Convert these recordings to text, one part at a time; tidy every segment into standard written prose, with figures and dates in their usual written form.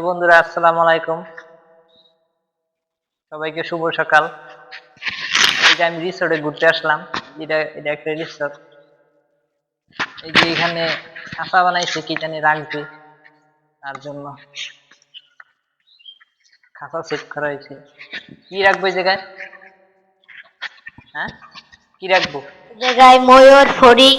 বন্ধুরা, আসসালামু আলাইকুম। সবাইকে শুভ সকাল। এই যে আমি রিসোর্টে ঘুরতে আসলাম। এটা এটা একটা রিসোর্ট। এই যে এখানে খাঁচা বানাইছে, কি জানি রাখবে তার জন্য খাঁচা সেট করা হয়েছে। কি রাখবো এই জায়গায়? হ্যাঁ, কি রাখবো? জায়গায় ময়ূর, ফড়িং।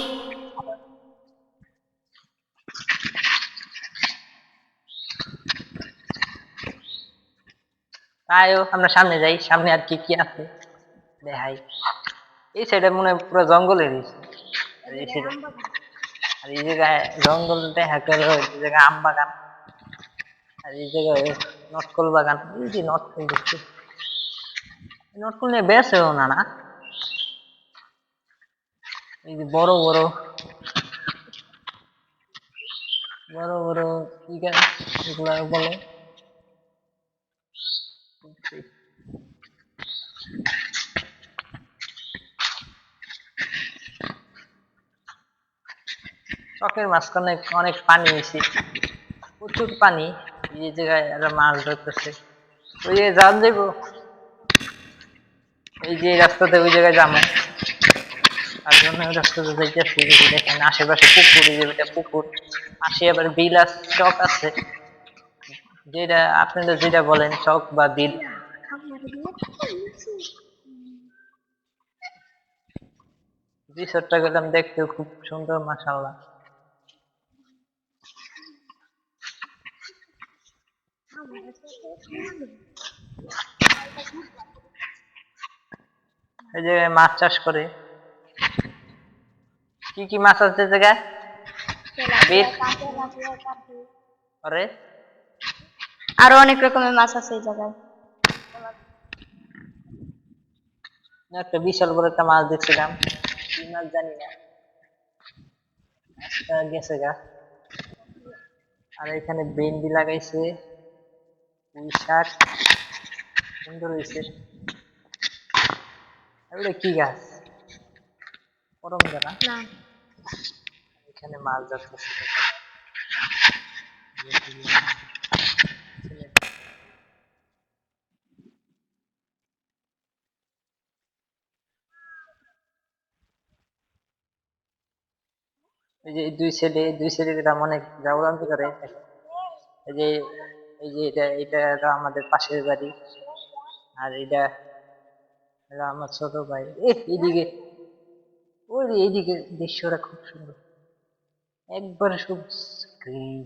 আয়ো আমরা সামনে যাই, সামনে আর কি কি আছে দেখাই। এই সাইডে মনে হয় পুরো জঙ্গল এরিয়া। আর এই সাইডে আর এই জায়গায় জঙ্গল দেখা গেল, এই জায়গায় আম বাগান। আর এই জায়গায় নটকল বাগান। এই যে নটকল দেখছি, নটকল নিয়ে বেছেও না না। এই যে বড় বড় বড় বড় কি গাছ এগুলা বলে? চকের মাঝখানে অনেক পানি হয়েছে, প্রচুর পানি। এই জায়গায় এরা মাছ ধরতেছে। ওই যে জাল দেবো, এই যে রাস্তাতে ওই জায়গায় যাবো, তার জন্য ওই রাস্তাতে যাইতেছি। এই যে দেখেন আশেপাশে পুকুর, এই যে এটা পুকুর, পাশে আবার বিল আছে, চক আছে। যেটা আপনারা যেটা বলেন চক বা বিল। রিসোর্টটা গেলাম দেখতে, খুব সুন্দর মাশাআল্লাহ। এই যে মাছ চাষ করে। কি কি মাছ আছে জায়গায়? আরে আরো অনেক রকমের মাছ আছে এই জায়গায়। একটা বিশাল বড় একটা মাছ দেখছিলাম, কি মাছ জানি না, মাছটা গেছে গা। আর এখানে ভেন্ডি লাগাইছে, পুঁই শাক, সুন্দর হয়েছে। এগুলো কি গাছ? করম গানা। এখানে মাছ ধরতেছে। এই যে দুই ছেলে এরকম অনেক জাউরান্তি করে। এই যে এটা আমাদের পাশের বাড়ি। আর এটা আমার ছোট ভাই। এইদিকে ওই এইদিকে দৃশ্যটা খুব সুন্দর, একবারে সব গ্রিন।